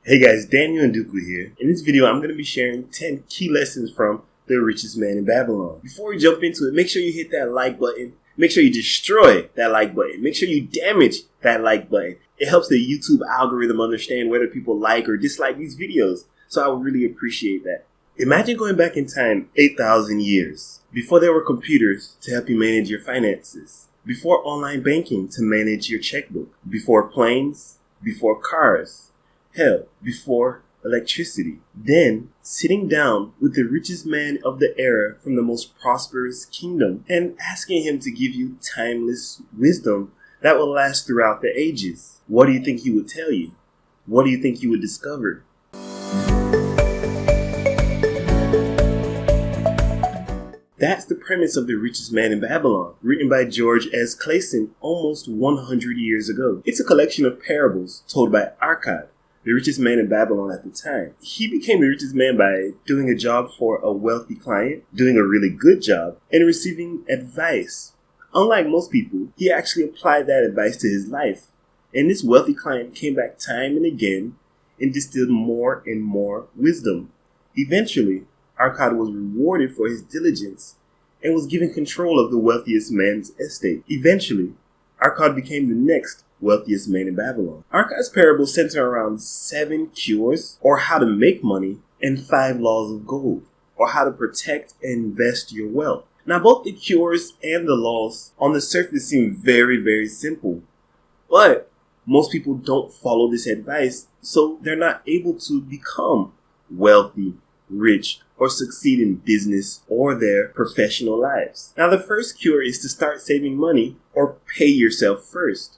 Hey guys, Daniel Ndukwu here. In this video, I'm going to be sharing 10 key lessons from The Richest Man in Babylon. Before we jump into it, make sure you hit that like button. Make sure you destroy that like button. Make sure you damage that like button. It helps the YouTube algorithm understand whether people like or dislike these videos. So I would really appreciate that. Imagine going back in time 8,000 years. Before there were computers to help you manage your finances. Before online banking to manage your checkbook. Before planes. Before cars. Hell, before electricity. Then, sitting down with the richest man of the era from the most prosperous kingdom and asking him to give you timeless wisdom that will last throughout the ages. What do you think he would tell you? What do you think you would discover? That's the premise of The Richest Man in Babylon, written by Gorge S. Clason almost 100 years ago. It's a collection of parables told by REINVEST, the richest man in Babylon at the time. He became the richest man by doing a job for a wealthy client, doing a really good job, and receiving advice. Unlike most people, he actually applied that advice to his life. And this wealthy client came back time and again and distilled more and more wisdom. Eventually, REINVEST was rewarded for his diligence and was given control of the wealthiest man's estate. Eventually, REINVEST became the next wealthiest man in Babylon. REINVEST's parables center around 7 cures, or how to make money, and 5 laws of gold, or how to protect and invest your wealth. Now, both the cures and the laws on the surface seem very, very simple, but most people don't follow this advice, so they're not able to become wealthy, rich, or succeed in business or their professional lives. Now, the first cure is to start saving money or pay yourself first.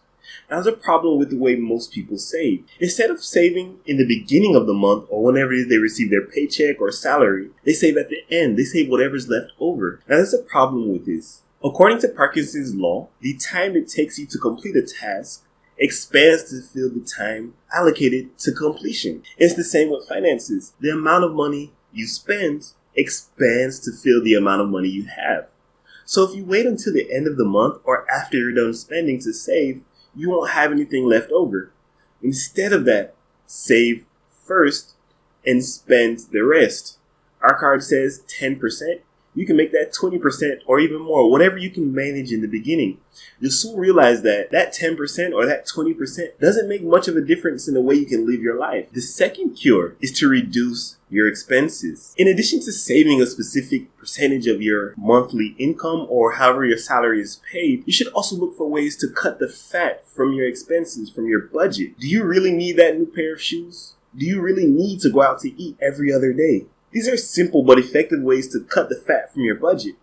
Now, there's a problem with the way most people save. Instead of saving in the beginning of the month or whenever it is they receive their paycheck or salary, they save at the end. They save whatever's left over. Now, there's a problem with this. According to Parkinson's law, the time it takes you to complete a task expands to fill the time allocated to completion. It's the same with finances. The amount of money you spend expands to fill the amount of money you have. So if you wait until the end of the month or after you're done spending to save, you won't have anything left over. Instead of that, save first and spend the rest. Our card says 10%. You can make that 20% or even more, whatever you can manage in the beginning. You'll soon realize that 10% or that 20% doesn't make much of a difference in the way you can live your life. The second cure is to reduce your expenses. In addition to saving a specific percentage of your monthly income or however your salary is paid, you should also look for ways to cut the fat from your expenses, from your budget. Do you really need that new pair of shoes? Do you really need to go out to eat every other day? These are simple but effective ways to cut the fat from your budget.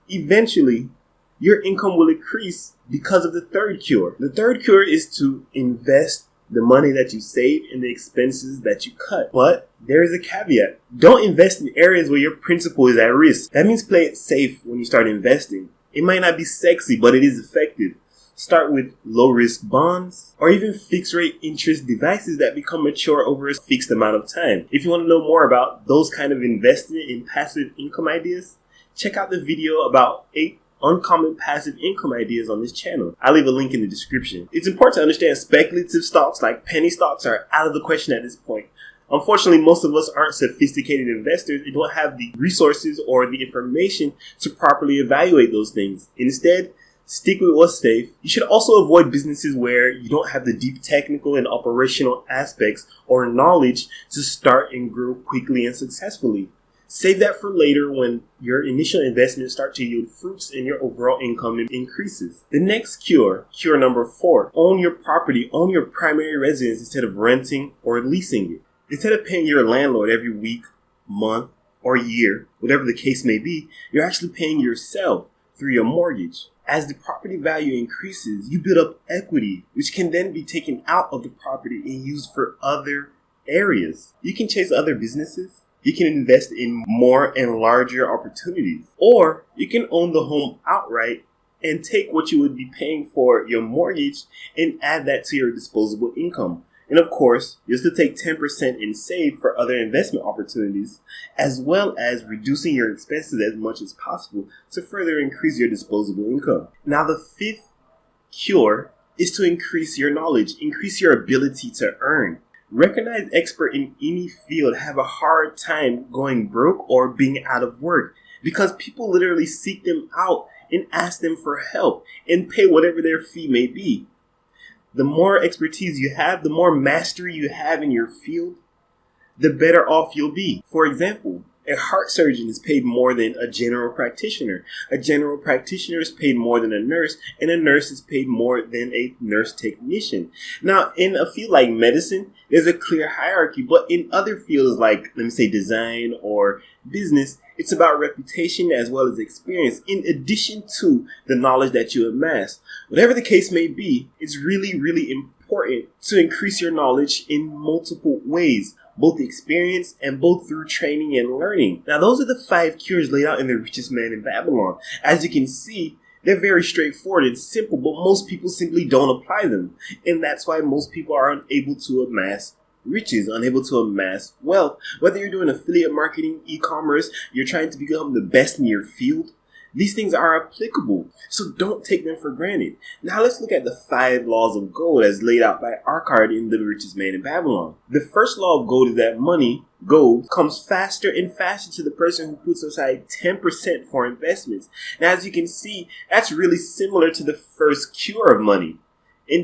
Eventually, your income will increase because of the third cure. The third cure is to invest the money that you save in the expenses that you cut. But there is a caveat. Don't invest in areas where your principal is at risk. That means play it safe when you start investing. It might not be sexy, but it is effective. Start with low-risk bonds or even fixed-rate interest devices that become mature over a fixed amount of time. If you want to know more about those kind of investment in passive income ideas, check out the video about 8 uncommon passive income ideas on this channel. I'll leave a link in the description. It's important to understand speculative stocks like penny stocks are out of the question at this point. Unfortunately, most of us aren't sophisticated investors and don't have the resources or the information to properly evaluate those things. Instead, stick with what's safe. You should also avoid businesses where you don't have the deep technical and operational aspects or knowledge to start and grow quickly and successfully. Save that for later when your initial investments start to yield fruits and your overall income increases. The next cure number 4, own your property, own your primary residence instead of renting or leasing it. Instead of paying your landlord every week, month, or year, whatever the case may be, you're actually paying yourself through your mortgage. As the property value increases, you build up equity, which can then be taken out of the property and used for other areas. You can chase other businesses. You can invest in more and larger opportunities. Or you can own the home outright and take what you would be paying for your mortgage and add that to your disposable income. And of course, you'll still take 10% and save for other investment opportunities, as well as reducing your expenses as much as possible to further increase your disposable income. Now, the 5th cure is to increase your knowledge, increase your ability to earn. Recognized experts in any field have a hard time going broke or being out of work because people literally seek them out and ask them for help and pay whatever their fee may be. The more expertise you have, the more mastery you have in your field, the better off you'll be. For example, a heart surgeon is paid more than a general practitioner. A general practitioner is paid more than a nurse, and a nurse is paid more than a nurse technician. Now, in a field like medicine, there's a clear hierarchy, but in other fields like, let me say, design or business, it's about reputation as well as experience, in addition to the knowledge that you amass. Whatever the case may be, it's really, really important to increase your knowledge in multiple ways, both experience and both through training and learning. Now, those are the 5 cures laid out in The Richest Man in Babylon. As you can see, they're very straightforward and simple, but most people simply don't apply them. And that's why most people are unable to amass riches, unable to amass wealth. Whether you're doing affiliate marketing, e-commerce, you're trying to become the best in your field, these things are applicable, so don't take them for granted. Now let's look at the 5 laws of gold as laid out by Arkard in The Richest Man in Babylon. The first law of gold is that money, gold, comes faster and faster to the person who puts aside 10% for investments. Now as you can see, that's really similar to the first cure of money.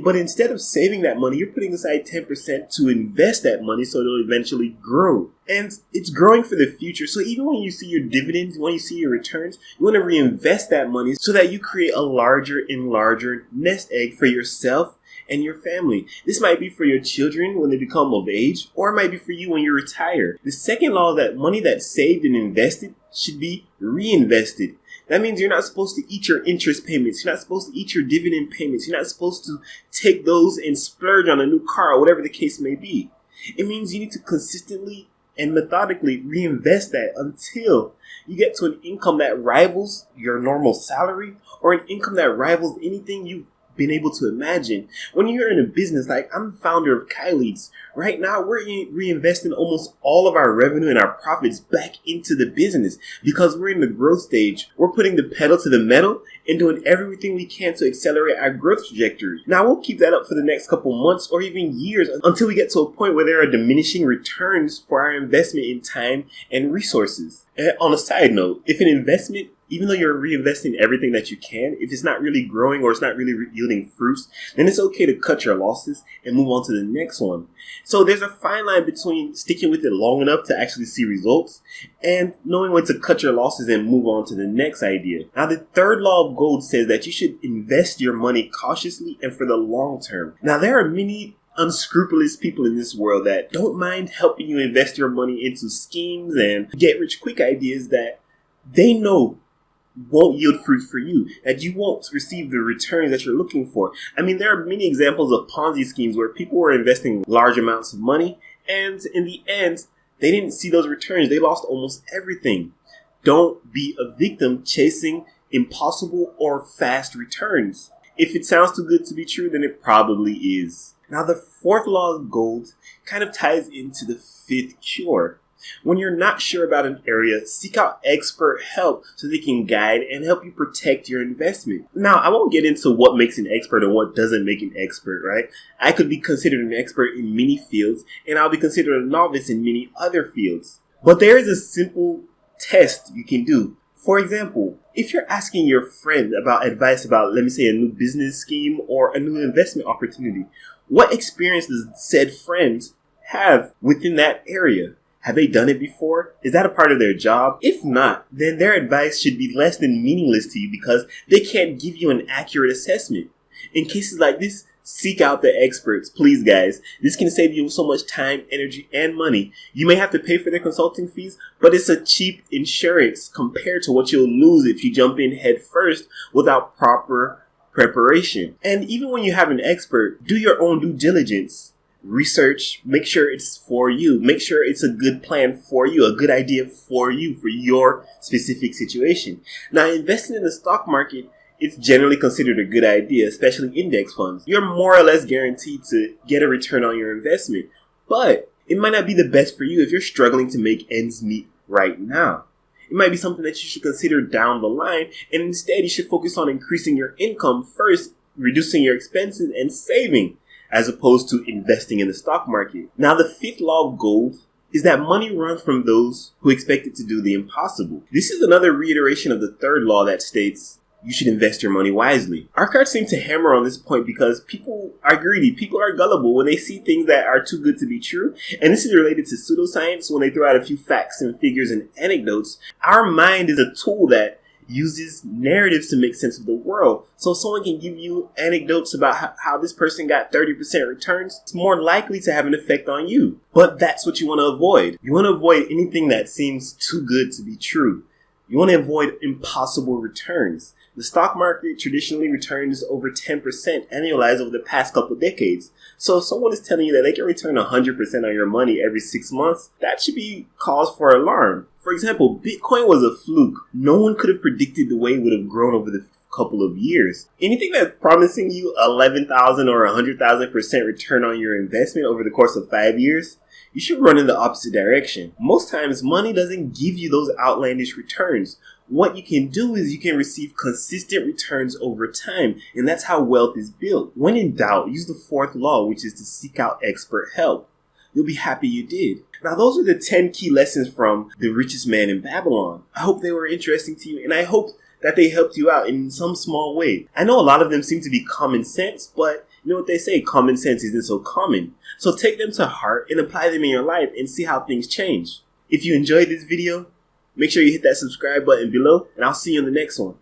But instead of saving that money, you're putting aside 10% to invest that money so it'll eventually grow. And it's growing for the future. So even when you see your dividends, when you see your returns, you want to reinvest that money so that you create a larger and larger nest egg for yourself and your family. This might be for your children when they become of age, or it might be for you when you retire. The second law is that money that's saved and invested should be reinvested. That means you're not supposed to eat your interest payments. You're not supposed to eat your dividend payments. You're not supposed to take those and splurge on a new car or whatever the case may be. It means you need to consistently and methodically reinvest that until you get to an income that rivals your normal salary or an income that rivals anything you've been able to imagine. When you're in a business, like I'm the founder of Kyleads, right now we're reinvesting almost all of our revenue and our profits back into the business because we're in the growth stage. We're putting the pedal to the metal and doing everything we can to accelerate our growth trajectory. Now we'll keep that up for the next couple months or even years until we get to a point where there are diminishing returns for our investment in time and resources. And on a side note, if an investment, even though you're reinvesting everything that you can, if it's not really growing or it's not really yielding fruits, then it's okay to cut your losses and move on to the next one. So there's a fine line between sticking with it long enough to actually see results and knowing when to cut your losses and move on to the next idea. Now, the third law of gold says that you should invest your money cautiously and for the long term. Now, there are many unscrupulous people in this world that don't mind helping you invest your money into schemes and get rich quick ideas that they know won't yield fruit for you, that you won't receive the returns that you're looking for. I mean, there are many examples of Ponzi schemes where people were investing large amounts of money and in the end, they didn't see those returns. They lost almost everything. Don't be a victim chasing impossible or fast returns. If it sounds too good to be true, then it probably is. Now, the fourth law of gold kind of ties into the 5th cure. When you're not sure about an area, seek out expert help so they can guide and help you protect your investment. Now, I won't get into what makes an expert and what doesn't make an expert, right? I could be considered an expert in many fields, and I'll be considered a novice in many other fields. But there is a simple test you can do. For example, if you're asking your friend about advice about, let me say, a new business scheme or a new investment opportunity, what experience does said friend have within that area? Have they done it before? Is that a part of their job? If not, then their advice should be less than meaningless to you because they can't give you an accurate assessment. In cases like this, seek out the experts. Please, guys. This can save you so much time, energy, and money. You may have to pay for their consulting fees, but it's a cheap insurance compared to what you'll lose if you jump in head first without proper preparation. And even when you have an expert, do your own due diligence. Research, make sure it's for you. Make sure it's a good plan for you, a good idea for you, for your specific situation. Now, investing in the stock market, it's generally considered a good idea, especially index funds. You're more or less guaranteed to get a return on your investment, but it might not be the best for you if you're struggling to make ends meet right now. It might be something that you should consider down the line, and instead you should focus on increasing your income first, reducing your expenses, and saving. as opposed to investing in the stock market. Now, the fifth law of gold is that money runs from those who expect it to do the impossible. This is another reiteration of the third law that states you should invest your money wisely. Our cards seem to hammer on this point because people are greedy. People are gullible when they see things that are too good to be true. And this is related to pseudoscience when they throw out a few facts and figures and anecdotes. Our mind is a tool that uses narratives to make sense of the world. So someone can give you anecdotes about how this person got 30% returns. It's more likely to have an effect on you. But that's what you want to avoid. You want to avoid anything that seems too good to be true. You want to avoid impossible returns. The stock market traditionally returns over 10% annualized over the past couple of decades. So if someone is telling you that they can return 100% on your money every 6 months, that should be cause for alarm. For example, Bitcoin was a fluke. No one could have predicted the way it would have grown over the couple of years. Anything that's promising you 11,000 or 100,000% return on your investment over the course of 5 years, you should run in the opposite direction. Most times, money doesn't give you those outlandish returns. What you can do is you can receive consistent returns over time, and that's how wealth is built. When in doubt, use the fourth law, which is to seek out expert help. You'll be happy you did. Now, those are the 10 key lessons from The Richest Man in Babylon. I hope they were interesting to you, and I hope that they helped you out in some small way. I know a lot of them seem to be common sense, but you know what they say, common sense isn't so common. So take them to heart and apply them in your life and see how things change. If you enjoyed this video, make sure you hit that subscribe button below, and I'll see you in the next one.